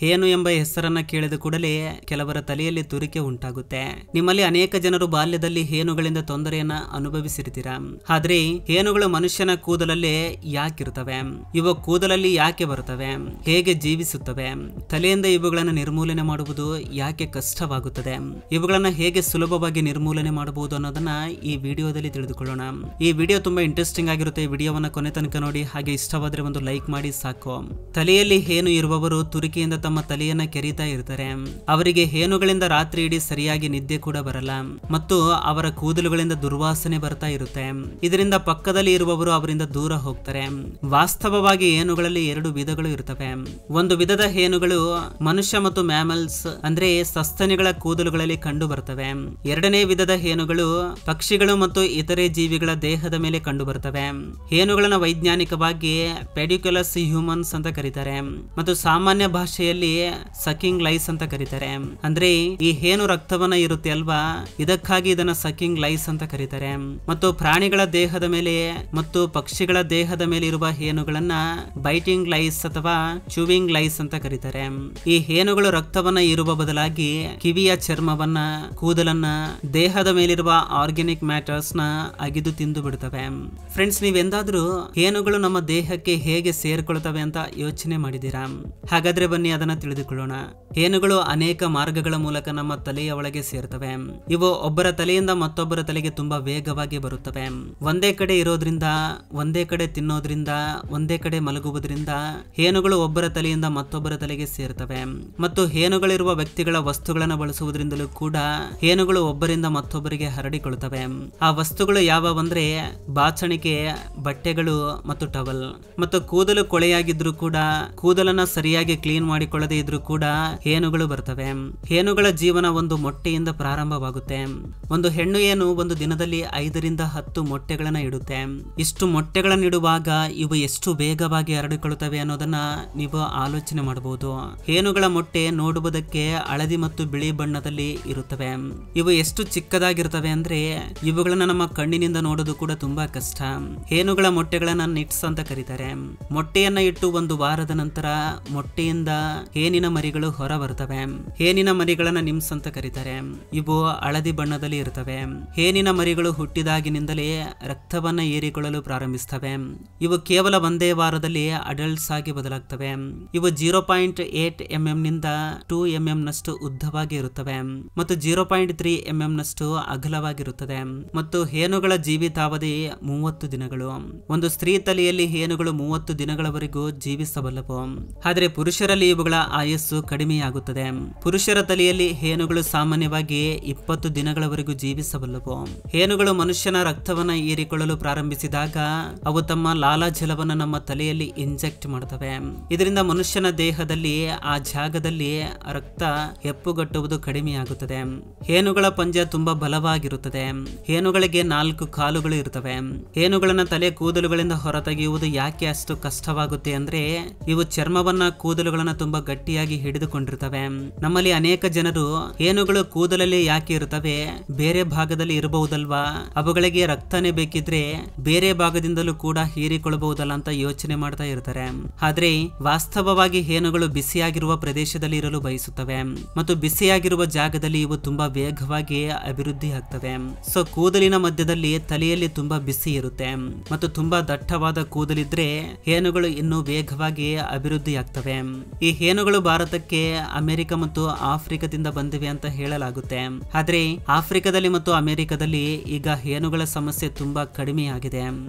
ಹೇನು ಎಂಬ ಹೆಸರನ್ನ ಕೇಳಿದ ಕೂಡಲೇ ಕೆಲವರ ತಲೆಯಲ್ಲಿ ತುರಿಕೆ ಉಂಟಾಗುತ್ತೆ. ನಿಮ್ಮಲ್ಲಿ ಅನೇಕ ಜನರು ಬಾಲ್ಯದಲ್ಲಿ ಹೇನುಗಳಿಂದ ತೊಂದರೆಯನ್ನ ಅನುಭವಿಸಿರ್ತೀರಾ. ಆದ್ರೆ ಹೇನುಗಳು ಮನುಷ್ಯನ ಕೂದಲಲ್ಲೇ ಯಾಕಿರ್ತವೆ? ಇವು ಕೂದಲಲ್ಲಿ ಯಾಕೆ ಬರುತ್ತವೆ? ಹೇಗೆ ಜೀವಿಸುತ್ತವೆ? ತಲೆಯಿಂದ ಇವುಗಳನ್ನು ನಿರ್ಮೂಲನೆ ಮಾಡುವುದು ಯಾಕೆ ಕಷ್ಟವಾಗುತ್ತದೆ? ಇವುಗಳನ್ನ ಹೇಗೆ ಸುಲಭವಾಗಿ ನಿರ್ಮೂಲನೆ ಮಾಡಬಹುದು ಅನ್ನೋದನ್ನ ಈ ವಿಡಿಯೋದಲ್ಲಿ ತಿಳಿದುಕೊಳ್ಳೋಣ. ಈ ವಿಡಿಯೋ ತುಂಬಾ ಇಂಟ್ರೆಸ್ಟಿಂಗ್ ಆಗಿರುತ್ತೆ. ಈ ವಿಡಿಯೋವನ್ನ ಕೊನೆ ತನಕ ನೋಡಿ. ಹಾಗೆ ಇಷ್ಟವಾದ್ರೆ ಒಂದು ಲೈಕ್ ಮಾಡಿ ಸಾಕು. ತಲೆಯಲ್ಲಿ ಹೇನು ಇರುವವರು ತುರಿಕೆಯಿಂದ ತಮ್ಮ ತಲೆಯನ್ನ ಕೆರೀತಾ ಇರ್ತಾರೆ. ಅವರಿಗೆ ಹೇನುಗಳಿಂದ ರಾತ್ರಿ ಇಡೀ ಸರಿಯಾಗಿ ನಿದ್ದೆ ಕೂಡ ಬರಲ್ಲ ಮತ್ತು ಅವರ ಕೂದಲುಗಳಿಂದ ದುರ್ವಾಸನೆ ಬರ್ತಾ ಇರುತ್ತೆ. ಇದರಿಂದ ಪಕ್ಕದಲ್ಲಿ ಇರುವವರು ಅವರಿಂದ ದೂರ ಹೋಗ್ತಾರೆ. ವಾಸ್ತವವಾಗಿ ಹೇನುಗಳಲ್ಲಿ 2 ವಿಧಗಳು ಇರ್ತವೆ. ಒಂದು ವಿಧದ ಹೇನುಗಳು ಮನುಷ್ಯ ಮತ್ತು ಮ್ಯಾಮಲ್ಸ್ ಅಂದ್ರೆ ಸಸ್ತನಿಗಳ ಕೂದಲುಗಳಲ್ಲಿ ಕಂಡು ಬರ್ತವೆ. ಎರಡನೇ ವಿಧದ ಹೇನುಗಳು ಪಕ್ಷಿಗಳು ಮತ್ತು ಇತರೆ ಜೀವಿಗಳ ದೇಹದ ಮೇಲೆ ಕಂಡು ಬರ್ತವೆ. ಹೇನುಗಳನ್ನ ವೈಜ್ಞಾನಿಕವಾಗಿ ಪೆಡಿಕ್ಯುಲಸ್ ಹ್ಯೂಮನ್ಸ್ ಅಂತ ಕರೀತಾರೆ ಮತ್ತು ಸಾಮಾನ್ಯ ಭಾಷೆಯಲ್ಲಿ ಸಕಿಂಗ್ ಲೈಸ್ ಅಂತ ಕರೀತಾರೆ. ಅಂದ್ರೆ ಈ ಹೇನು ರಕ್ತವನ್ನ ಇರುತ್ತೆ ಅಲ್ವಾ, ಇದಕ್ಕಾಗಿ ಇದನ್ನ ಸಕಿಂಗ್ ಲೈಸ್ ಅಂತ ಕರೀತಾರೆ. ಮತ್ತು ಪ್ರಾಣಿಗಳ ದೇಹದ ಮೇಲೆ ಮತ್ತು ಪಕ್ಷಿಗಳ ದೇಹದ ಮೇಲೆ ಇರುವ ಹೇನುಗಳನ್ನ ಬೈಟಿಂಗ್ ಲೈಸ್ ಅಥವಾ ಚೂವಿಂಗ್ ಲೈಸ್ ಅಂತ ಕರೀತಾರೆ. ಈ ಹೇನುಗಳು ರಕ್ತವನ್ನ ಇರುವ ಬದಲಾಗಿ ಕಿವಿಯ ಚರ್ಮವನ್ನ, ಕೂದಲನ್ನ, ದೇಹದ ಮೇಲಿರುವ ಆರ್ಗ್ಯಾನಿಕ್ ಮ್ಯಾಟರ್ಸ್ ನ ಅಗಿದು ತಿಂದು ಬಿಡುತ್ತವೆ. ಫ್ರೆಂಡ್ಸ್, ನೀವೆಂದಾದ್ರೂ ಹೇನುಗಳು ನಮ್ಮ ದೇಹಕ್ಕೆ ಹೇಗೆ ಸೇರ್ಕೊಳ್ತವೆ ಅಂತ ಯೋಚನೆ ಮಾಡಿದ್ದೀರಾ? ಹಾಗಾದ್ರೆ ಬನ್ನಿ ಅದನ್ನ ತಿಳಿದುಕೊಳ್ಳೋಣ. ಹೇನುಗಳು ಅನೇಕ ಮಾರ್ಗಗಳ ಮೂಲಕ ನಮ್ಮ ತಲೆಯ ಒಳಗೆ ಸೇರ್ತವೆ. ಇವು ಒಬ್ಬರ ತಲೆಯಿಂದ ಮತ್ತೊಬ್ಬರ ತಲೆಗೆ ತುಂಬಾ ವೇಗವಾಗಿ ಬರುತ್ತವೆ. ಒಂದೇ ಕಡೆ ಇರೋದ್ರಿಂದ, ಒಂದೇ ಕಡೆ ತಿನ್ನೋದ್ರಿಂದ, ಒಂದೇ ಕಡೆ ಮಲಗುವುದರಿಂದ ಹೇನುಗಳು ಒಬ್ಬರ ತಲೆಯಿಂದ ಮತ್ತೊಬ್ಬರ ತಲೆಗೆ ಸೇರ್ತವೆ. ಮತ್ತು ಹೇನುಗಳಿರುವ ವ್ಯಕ್ತಿಗಳ ವಸ್ತುಗಳನ್ನು ಬಳಸುವುದರಿಂದಲೂ ಕೂಡ ಹೇನುಗಳು ಒಬ್ಬರಿಂದ ಮತ್ತೊಬ್ಬರಿಗೆ ಹರಡಿಕೊಳ್ಳುತ್ತವೆ. ಆ ವಸ್ತುಗಳು ಯಾವಂದ್ರೆ ಬಾಚಣಿಕೆ, ಬಟ್ಟೆಗಳು ಮತ್ತು ಟವಲ್. ಮತ್ತು ಕೂದಲು ಕೊಳೆಯಾಗಿದ್ರು ಕೂಡ, ಕೂದಲನ್ನ ಸರಿಯಾಗಿ ಕ್ಲೀನ್ ಮಾಡಿಕೊಳ್ಳದೆ ಇದ್ರೂ ಕೂಡ ಹೇನುಗಳು ಬರ್ತವೆ. ಹೇನುಗಳ ಜೀವನ ಒಂದು ಮೊಟ್ಟೆಯಿಂದ ಪ್ರಾರಂಭವಾಗುತ್ತೆ. ಒಂದು ಹೆಣ್ಣು ಏನು ಒಂದು ದಿನದಲ್ಲಿ 5 ರಿಂದ 10 ಮೊಟ್ಟೆಗಳನ್ನ ಇಡುತ್ತೆ. ಇಷ್ಟು ಮೊಟ್ಟೆಗಳನ್ನ ಇಡುವಾಗ ಇವು ಎಷ್ಟು ವೇಗವಾಗಿ ಹರಡಿಕೊಳ್ಳುತ್ತವೆ ಅನ್ನೋದನ್ನ ನೀವು ಆಲೋಚನೆ ಮಾಡಬಹುದು. ಹೇನುಗಳ ಮೊಟ್ಟೆ ನೋಡುವುದಕ್ಕೆ ಹಳದಿ ಮತ್ತು ಬಿಳಿ ಬಣ್ಣದಲ್ಲಿ ಇರುತ್ತವೆ. ಇವು ಎಷ್ಟು ಚಿಕ್ಕದಾಗಿರ್ತವೆ ಅಂದ್ರೆ ಇವುಗಳನ್ನ ನಮ್ಮ ಕಣ್ಣಿನಿಂದ ನೋಡೋದು ಕೂಡ ತುಂಬಾ ಕಷ್ಟ. ಹೇನುಗಳ ಮೊಟ್ಟೆಗಳನ್ನ ನಿಟ್ಸ್ ಅಂತ ಕರೀತಾರೆ. ಮೊಟ್ಟೆಯನ್ನ ಇಟ್ಟು 1 ವಾರದ ನಂತರ ಮೊಟ್ಟೆಯಿಂದ ಹೇನಿನ ಮರಿಗಳು ಹೊರ ಬರ್ತವೆ. ಹೇನಿನ ಮರಿಗಳನ್ನ ನಿಮ್ಸ್ ಅಂತ ಕರೀತಾರೆ. ಇವು ಹಳದಿ ಬಣ್ಣದಲ್ಲಿ ಇರ್ತವೆ. ಹೇನಿನ ಮರಿಗಳು ಹುಟ್ಟಿದಾಗಿನಿಂದಲೇ ರಕ್ತವನ್ನ ಹೀರಿಕೊಳ್ಳಲು ಪ್ರಾರಂಭಿಸ್ತವೆ. ಇವು ಕೇವಲ 1 ವಾರದಲ್ಲಿ ಅಡಲ್ಟ್ಸ್ ಆಗಿ ಬದಲಾಗ್ತವೆ. ಇವು 0.8 mm ನಿಂದ 2 mm ನಷ್ಟು ಉದ್ದವಾಗಿ ಇರುತ್ತವೆ ಮತ್ತು 0.3 mm ನಷ್ಟು ಅಗಲವಾಗಿರುತ್ತದೆ. ಮತ್ತು ಹೇನುಗಳ ಜೀವಿತಾವಧಿ 30 ದಿನಗಳು. ಒಂದು ಸ್ತ್ರೀ ತಲೆಯಲ್ಲಿ ಹೇನುಗಳು 30 ದಿನಗಳವರೆಗೂ ಜೀವಿಸಬಲ್ಲವು. ಆದರೆ ಪುರುಷರಲ್ಲಿ ಇವುಗಳ ಆಯಸ್ಸು ಕಡಿಮೆಯಾಗುತ್ತದೆ. ಪುರುಷರ ತಲೆಯಲ್ಲಿ ಹೇನುಗಳು ಸಾಮಾನ್ಯವಾಗಿ 20 ದಿನಗಳವರೆಗೂ ಜೀವಿಸಬಲ್ಲವು. ಹೇನುಗಳು ಮನುಷ್ಯನ ರಕ್ತವನ್ನ ಹೀರಿಕೊಳ್ಳಲು ಪ್ರಾರಂಭಿಸಿದಾಗ ಅವು ತಮ್ಮ ಲಾಲಾಜಲವನ್ನು ನಮ್ಮ ತಲೆಯಲ್ಲಿ ಇಂಜೆಕ್ಟ್ ಮಾಡ್ತವೆ. ಇದರಿಂದ ಮನುಷ್ಯನ ದೇಹದಲ್ಲಿ ಆ ಜಾಗದಲ್ಲಿ ರಕ್ತ ಹೆಪ್ಪುಗಟ್ಟುವುದು ಕಡಿಮೆಯಾಗುತ್ತದೆ. ಹೇನುಗಳ ಪಂಜ ತುಂಬಾ ಬಲವಾಗಿರುತ್ತದೆ. ಹೇನುಗಳಿಗೆ 4 ಕಾಲುಗಳು ಇರುತ್ತವೆ. ಹೇನುಗಳನ್ನ ತಲೆ ಕೂದಲುಗಳಿಂದ ಹೊರತೆಗೆಯುವುದು ಯಾಕೆ ಅಷ್ಟು ಕಷ್ಟವಾಗುತ್ತೆ ಅಂದ್ರೆ ಇವು ಚರ್ಮವನ್ನ, ಕೂದಲುಗಳನ್ನ ತುಂಬಾ ಗಟ್ಟಿಯಾಗಿ ಹಿಡಿದುಕೊಂಡಿರ್ತವೆ. ನಮ್ಮಲ್ಲಿ ಅನೇಕ ಜನರು ಹೇನುಗಳು ಕೂದಲಲ್ಲಿ ಯಾಕೆ ಇರುತ್ತವೆ, ಬೇರೆ ಭಾಗದಲ್ಲಿ ಇರಬಹುದಲ್ವಾ, ಅವುಗಳಿಗೆ ರಕ್ತನೇ ಬೇಕಿದ್ರೆ ಬೇರೆ ಭಾಗದಿಂದಲೂ ಕೂಡ ಹೀರಿಕೊಳ್ಳಬಹುದಲ್ಲ ಅಂತ ಯೋಚನೆ ಮಾಡ್ತಾ ಇರ್ತಾರೆ. ಆದ್ರೆ ವಾಸ್ತವವಾಗಿ ಹೇನುಗಳು ಬಿಸಿಯಾಗಿರುವ ಪ್ರದೇಶದಲ್ಲಿ ಇರಲು ಬಯಸುತ್ತವೆ ಮತ್ತು ಬಿಸಿಯಾಗಿರುವ ಜಾಗದಲ್ಲಿ ಇವು ತುಂಬಾ ವೇಗವಾಗಿ ಅಭಿವೃದ್ಧಿ ಆಗ್ತವೆ. ಸೊ ಕೂದಲಿನ ಮಧ್ಯದಲ್ಲಿ ತಲೆಯಲ್ಲಿ ತುಂಬಾ ಬಿಸಿ ಇರುತ್ತೆ ಮತ್ತು ತುಂಬಾ ದಟ್ಟವಾದ ಕೂದಲಿದ್ರೆ ಹೇನುಗಳು ಇನ್ನೂ ವೇಗವಾಗಿ ಅಭಿವೃದ್ಧಿ ಆಗ್ತವೆ. ಈ ಹೇನುಗಳು ಭಾರತಕ್ಕೆ ಅಮೆರಿಕ ಮತ್ತು ಆಫ್ರಿಕಾದಿಂದ ಬಂದಿವೆ ಅಂತ ಹೇಳಲಾಗುತ್ತೆ. ಆದ್ರೆ ಆಫ್ರಿಕಾದಲ್ಲಿ ಮತ್ತು ಅಮೆರಿಕದಲ್ಲಿ ಈಗ ಹೇನುಗಳ ಸಮಸ್ಯೆ ತುಂಬಾ ಕಡಿಮೆಯಾಗಿದೆ.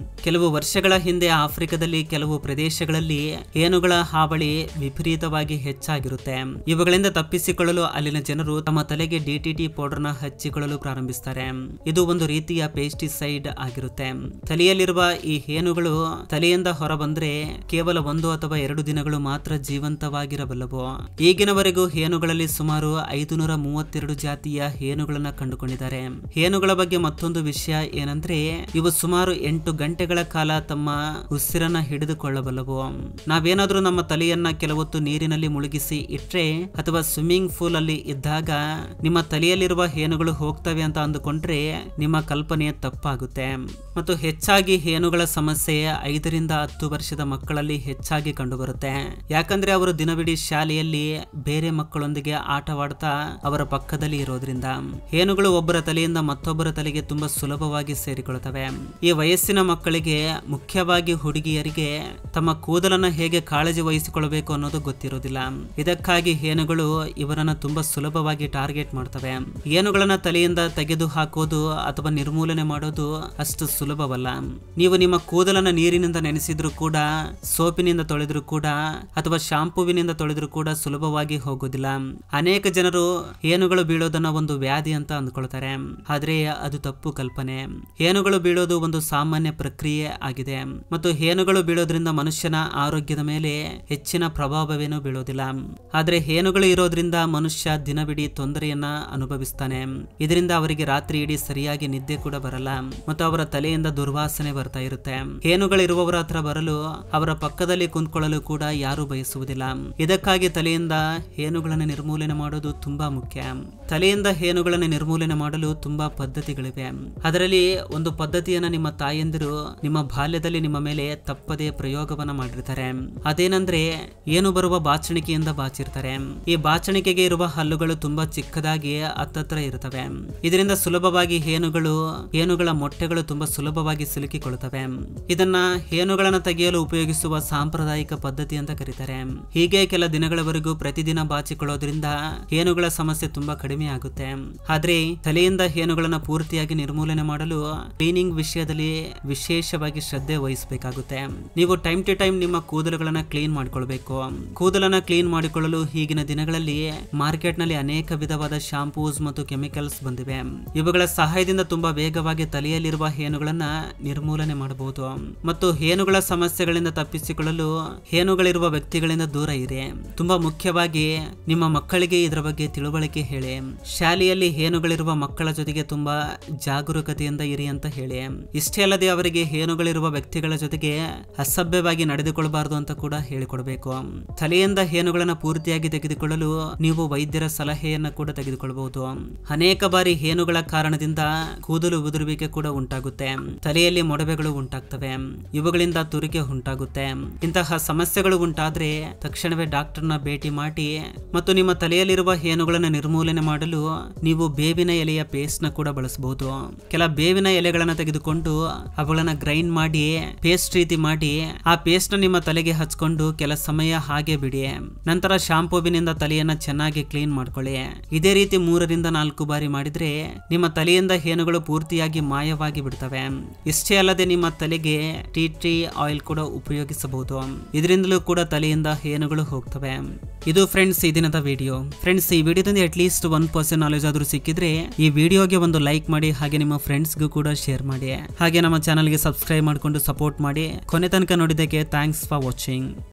ಕೆಲವು ವರ್ಷಗಳ ಹಿಂದೆ ಆಫ್ರಿಕಾದಲ್ಲಿ ಕೆಲವು ಪ್ರದೇಶಗಳಲ್ಲಿ ಹೇನುಗಳ ಹಾವಳಿ ವಿಪರೀತವಾಗಿ ಹೆಚ್ಚಾಗಿರುತ್ತೆ. ಇವುಗಳಿಂದ ತಪ್ಪಿಸಿಕೊಳ್ಳಲು ಅಲ್ಲಿನ ಜನರು ತಮ್ಮ ತಲೆಗೆ DDT ಪೌಡರ್ನ ಹಚ್ಚಿಕೊಳ್ಳಲು ಪ್ರಾರಂಭಿಸುತ್ತಾರೆ. ಇದು ಒಂದು ರೀತಿಯ ಪೆಸ್ಟಿಸೈಡ್ ಆಗಿರುತ್ತೆ. ತಲೆಯಲ್ಲಿರುವ ಈ ಹೇನುಗಳು ತಲೆಯಿಂದ ಹೊರ ಬಂದ್ರೆ ಕೇವಲ 1 ಅಥವಾ 2 ದಿನಗಳು ಮಾತ್ರ ಜೀವಂತವಾಗಿರಬಲ್ಲವು. ಈಗಿನವರೆಗೂ ಹೇನುಗಳಲ್ಲಿ ಸುಮಾರು 532 ಜಾತಿಯ ಹೇನುಗಳನ್ನ ಕಂಡುಕೊಂಡಿದ್ದಾರೆ. ಹೇನುಗಳ ಬಗ್ಗೆ ಮತ್ತೊಂದು ವಿಷಯ ಏನಂದ್ರೆ ಇವು ಸುಮಾರು 8 ಗಂಟೆಗಳ ಕಾಲ ತಮ್ಮ ಉಸಿರನ್ನ ಹಿಡಿದುಕೊಳ್ಳಬಲ್ಲವು. ನಾವೇನಾದ್ರೂ ನಮ್ಮ ತಲೆಯನ್ನ ಕೆಲವೊತ್ತು ನೀರಿನಲ್ಲಿ ಮುಳುಗಿಸಿ ಇಟ್ರೆ ಅಥವಾ ಸ್ವಿಮ್ಮಿಂಗ್ ಪೂಲ್ ಅಲ್ಲಿ ಇದ್ದಾಗ ನಿಮ್ಮ ತಲೆಯಲ್ಲಿರುವ ಹೇನುಗಳು ಹೋಗ್ತವೆ ಅಂತ ಅಂದುಕೊಂಡ್ರೆ ನಿಮ್ಮ ಕಲ್ಪನೆ ತಪ್ಪಾಗುತ್ತೆ. ಮತ್ತು ಹೆಚ್ಚಾಗಿ ಹೇನುಗಳ ಸಮಸ್ಯೆ 5 ರಿಂದ 10 ವರ್ಷದ ಮಕ್ಕಳಲ್ಲಿ ಹೆಚ್ಚಾಗಿ ಕಂಡುಬರುತ್ತೆ. ಯಾಕಂದ್ರೆ ಅವರು ದಿನವಿಡೀ ಶಾಲೆಯಲ್ಲಿ ಬೇರೆ ಮಕ್ಕಳೊಂದಿಗೆ ಆಟವಾಡ್ತಾ ಅವರ ಪಕ್ಕದಲ್ಲಿ ಇರೋದ್ರಿಂದ. ಹೇನುಗಳು ಒಬ್ಬರ ತಲೆಯಿಂದ ಮತ್ತೊಬ್ಬರ ತಲೆಗೆ ತುಂಬಾ ಸುಲಭವಾಗಿ ಸೇರಿಕೊಳ್ಳುತ್ತವೆ. ಈ ವಯಸ್ಸಿನ ಮಕ್ಕಳಿಗೆ, ಮುಖ್ಯವಾಗಿ ಹುಡುಗಿಯರಿಗೆ, ತಮ್ಮ ಕೂದಲನ್ನ ಹೇಗೆ ಕಾಳಜಿ ವಹಿಸಿಕೊಳ್ಳಬೇಕು ಅನ್ನೋದು ಗೊತ್ತಿರೋದಿಲ್ಲ. ಇದಕ್ಕಾಗಿ ಹೇನುಗಳು ಇವರನ್ನ ತುಂಬಾ ಸುಲಭವಾಗಿ ಟಾರ್ಗೆಟ್ ಮಾಡ್ತವೆ. ಹೇನುಗಳನ್ನ ತಲೆಯಿಂದ ತೆಗೆದು ಹಾಕೋದು ಅಥವಾ ನಿರ್ಮೂಲನೆ ಮಾಡೋದು ಅಷ್ಟು ಸುಲಭವಲ್ಲ. ನೀವು ನಿಮ್ಮ ಕೂದಲನ್ನ ನೀರಿನಿಂದ ನೆನೆಸಿದ್ರು ಕೂಡ, ಸೋಪಿನಿಂದ ತೊಳೆದ್ರು ಕೂಡ, ಅಥವಾ ಶಾಂಪೂವಿನಿಂದ ತೊಳೆದ್ರು ಕೂಡ ಸುಲಭವಾಗಿ ಹೋಗೋದಿಲ್ಲ. ಅನೇಕ ಜನರು ಹೇನುಗಳು ಬೀಳೋದನ್ನ ಒಂದು ವ್ಯಾಧಿ ಅಂತ ಅಂದ್ಕೊಳ್ತಾರೆ. ಆದ್ರೆ ಅದು ತಪ್ಪು ಕಲ್ಪನೆ. ಹೇನುಗಳು ಬೀಳೋದು ಒಂದು ಸಾಮಾನ್ಯ ಪ್ರಕ್ರಿಯೆ ಆಗಿದೆ ಮತ್ತು ಹೇನುಗಳು ಬೀಳೋದ್ರಿಂದ ಮನುಷ್ಯನ ಆರೋಗ್ಯದ ಮೇಲೆ ಹೆಚ್ಚಿನ ಪ್ರಭಾವವೇನೂ ಬೀಳೋದಿಲ್ಲ. ಆದ್ರೆ ಹೇನುಗಳು ಇರೋದ್ರಿಂದ ಮನುಷ್ಯ ದಿನವಿಡೀ ತೊಂದರೆಯನ್ನ ಅನುಭವಿಸ್ತಾನೆ. ಇದರಿಂದ ಅವರಿಗೆ ರಾತ್ರಿ ಇಡೀ ಸರಿಯಾಗಿ ನಿದ್ದೆ ಕೂಡ ಬರಲ್ಲ ಮತ್ತು ಅವರ ತಲೆಯಿಂದ ದುರ್ವಾಸನೆ ಬರ್ತಾ ಇರುತ್ತೆ. ಹೇನುಗಳಿರುವವರ ಹತ್ರ ಬರಲು, ಅವರ ಪಕ್ಕದಲ್ಲಿ ಕುಂತ್ಕೊಳ್ಳಲು ಕೂಡ ಯಾರು ಬಯಸುವುದಿಲ್ಲ. ಇದಕ್ಕಾಗಿ ತಲೆಯಿಂದ ಹೇನುಗಳನ್ನು ನಿರ್ಮೂಲನೆ ಮಾಡೋದು ತುಂಬಾ ಮುಖ್ಯ. ತಲೆಯಿಂದ ಹೇನುಗಳನ್ನು ನಿರ್ಮೂಲನೆ ಮಾಡಲು ತುಂಬಾ ಪದ್ಧತಿಗಳಿವೆ. ಅದರಲ್ಲಿ ಒಂದು ಪದ್ಧತಿಯನ್ನ ನಿಮ್ಮ ತಾಯಂದಿರು ನಿಮ್ಮ ಬಾಲ್ಯದಲ್ಲಿ ನಿಮ್ಮ ಮೇಲೆ ತಪ್ಪದೇ ಪ್ರಯೋಗವನ್ನ ಮಾಡಿರ್ತಾರೆ. ಅದೇನಂದ್ರೆ, ಏನು ಬರುವ ಬಾಚಣಿಕೆಯಿಂದ ಬಾಚಿರ್ತಾರೆ. ಈ ಬಾಚಣಿಕೆಗೆ ಇರುವ ಹಲ್ಲುಗಳು ತುಂಬಾ ಚಿಕ್ಕದಾಗಿ ಹತ್ತತ್ರ ಇರುತ್ತವೆ. ಇದರಿಂದ ಸುಲಭವಾಗಿ ಹೇನುಗಳ ಮೊಟ್ಟೆಗಳು ತುಂಬಾ ಸುಲಭವಾಗಿ ಸಿಲುಕಿಕೊಳ್ಳುತ್ತವೆ. ಇದನ್ನ ಹೇನುಗಳನ್ನ ತೆಗೆಯಲು ಉಪಯೋಗಿಸುವ ಸಾಂಪ್ರದಾಯಿಕ ಪದ್ಧತಿ ಅಂತ ಕರೀತಾರೆ. ಹೀಗೆ ಕೆಲ ದಿನಗಳವರೆಗೂ ಪ್ರತಿದಿನ ಬಾಚಿಕೊಳ್ಳೋದ್ರಿಂದ ಹೇನುಗಳ ಸಮಸ್ಯೆ ತುಂಬಾ ಕಡಿಮೆ ಆಗುತ್ತೆ. ಆದ್ರೆ ತಲೆಯಿಂದ ಹೇನುಗಳನ್ನ ಪೂರ್ತಿಯಾಗಿ ನಿರ್ಮೂಲನೆ ಮಾಡಲು ಕ್ಲೀನಿಂಗ್ ವಿಷಯದಲ್ಲಿ ವಿಶೇಷವಾಗಿ ಶ್ರದ್ಧೆ ವಹಿಸಬೇಕಾಗುತ್ತೆ. ನೀವು ಟೈಮ್ ಟು ಟೈಮ್ ನಿಮ್ಮ ಕೂದಲುಗಳನ್ನ ಕ್ಲೀನ್ ಮಾಡಿಕೊಳ್ಬೇಕು. ಕೂದಲನ್ನ ಕ್ಲೀನ್ ಮಾಡಿಕೊಳ್ಳಲು ಈಗಿನ ದಿನಗಳಲ್ಲಿ ಮಾರ್ಕೆಟ್ ನಲ್ಲಿ ಅನೇಕ ವಿಧವಾದ ಶಾಂಪೂಸ್ ಮತ್ತು ಕೆಮಿಕಲ್ಸ್ ಬಂದಿವೆ. ಇವುಗಳ ಸಹಾಯದಿಂದ ತುಂಬಾ ವೇಗವಾಗಿ ತಲೆಯಲ್ಲಿರುವ ಹೇನುಗಳನ್ನ ನಿರ್ಮೂಲನೆ ಮಾಡಬಹುದು. ಮತ್ತು ಹೇನುಗಳ ಸಮಸ್ಯೆಗಳಿಂದ ತಪ್ಪಿಸಿಕೊಳ್ಳಲು ಹೇನುಗಳಿರುವ ವ್ಯಕ್ತಿಗಳಿಂದ ದೂರ ಇರಿ. ತುಂಬಾ ಮುಖ್ಯವಾಗಿ ನಿಮ್ಮ ಮಕ್ಕಳಿಗೆ ಇದರ ಬಗ್ಗೆ ತಿಳುವಳಿಕೆ ಹೇಳಿ. ಶಾಲೆಯಲ್ಲಿ ಹೇನುಗಳಿರುವ ಮಕ್ಕಳ ಜೊತೆಗೆ ತುಂಬಾ ಜಾಗರೂಕತೆಯಿಂದ ಇರಿ ಅಂತ ಹೇಳಿ. ಇಷ್ಟೇ ಅಲ್ಲದೆ ಅವರಿಗೆ ಹೇನುಗಳಿರುವ ವ್ಯಕ್ತಿಗಳ ಜೊತೆಗೆ ಅಸಭ್ಯವಾಗಿ ನಡೆದುಕೊಳ್ಳಬಾರದು ಅಂತ ಕೂಡ ಹೇಳಿಕೊಡಬೇಕು. ತಲೆಯಿಂದ ಹೇನುಗಳನ್ನ ಪೂರ್ತಿಯಾಗಿ ತೆಗೆದುಕೊಳ್ಳಲು ನೀವು ವೈದ್ಯರ ಸಲಹೆಯನ್ನ ಕೂಡ ತೆಗೆದುಕೊಳ್ಳಬಹುದು. ಅನೇಕ ಬಾರಿ ಹೇನುಗಳ ಕಾರಣದಿಂದ ಕೂದಲು ಉದುರುವಿಕೆ ಕೂಡ ಉಂಟಾಗುತ್ತೆ. ತಲೆಯಲ್ಲಿ ಮೊಡವೆಗಳು ಉಂಟಾಗ್ತವೆ. ಇವುಗಳಿಂದ ತುರಿಕೆ ಉಂಟಾಗುತ್ತೆ. ಇಂತಹ ಸಮಸ್ಯೆಗಳು ಉಂಟಾದ್ರೆ ತಕ್ಷಣವೇ ಡಾಕ್ಟರ್ನ ಭೇಟಿ ಮಾಡಿ ಮತ್ತು ನಿಮ್ಮ ತಲೆಯಲ್ಲಿರುವ ಹೇನುಗಳನ್ನ ನಿರ್ಮೂಲನೆ ಮಾಡಲು ನೀವು ಬೇವಿನ ಎಲೆಯ ಪೇಸ್ಟ್ ನ ಕೂಡ ಬಳಸಬಹುದು. ಕೆಲ ಬೇವಿನ ಎಲೆಗಳನ್ನ ತೆಗೆದುಕೊಂಡು ಅವುಗಳನ್ನ ಗ್ರೈಂಡ್ ಮಾಡಿ ಪೇಸ್ಟ್ ರೀತಿ ಮಾಡಿ ಆ ಪೇಸ್ಟ್ ನ ನಿಮ್ಮ ತಲೆಗೆ ಹಚ್ಕೊಂಡು ಕೆಲ ಸಮಯ ಹಾಗೆ ಬಿಡಿ. ನಂತರ ಶಾಂಪೂವಿನಿಂದ ತಲೆಯನ್ನ ಚೆನ್ನಾಗಿ ಕ್ಲೀನ್ ಮಾಡ್ಕೊಳ್ಳಿ. ಇದೇ ರೀತಿ 3 ರಿಂದ 4 ಬಾರಿ ಮಾಡಿದ್ರೆ ನಿಮ್ಮ ತಲೆಯಿಂದ ಹೇನುಗಳು ಪೂರ್ತಿಯಾಗಿ ಮಾಯವಾಗಿ ಬಿಡ್ತವೆ. ಇಷ್ಟೇ ಅಲ್ಲದೆ ನಿಮ್ಮ ತಲೆಗೆ ಟೀ ಟ್ರೀ ಆಯಿಲ್ ಕೂಡ ಉಪಯೋಗಿಸಬಹುದು. ಇದರಿಂದಲೂ ಕೂಡ ತಲೆಯಿಂದ ಹೇನುಗಳು ಹೋಗ್ತವೆ. ಇದು ಫ್ರೆಂಡ್ಸ್ ಈ ದಿನದ ವಿಡಿಯೋ. ಫ್ರೆಂಡ್ಸ್, ಈ ವಿಡಿಯೋದಿಂದ ಅಟ್ಲೀಸ್ಟ್ 1% ನಾಲೆಜ್ ಆದ್ರೂ ಸಿಕ್ಕಿದ್ರೆ ಈ ವಿಡಿಯೋಗೆ ಒಂದು ಲೈಕ್ ಮಾಡಿ, ಹಾಗೆ ನಿಮ್ಮ ಫ್ರೆಂಡ್ಸ್ಗೂ ಕೂಡ ಶೇರ್ ಮಾಡಿ. ಹಾಗೆ ನಮ್ಮ ಚಾನಲ್ಗೆ ಸಬ್ಸ್ಕ್ರೈಬ್ ಮಾಡಿಕೊಂಡು ಸಪೋರ್ಟ್ ಮಾಡಿ. ಕೊನೆ ತನಕ ನೋಡಿದ್ದಕ್ಕೆ ಥ್ಯಾಂಕ್ಸ್ ಫಾರ್ ವಾಚಿಂಗ್.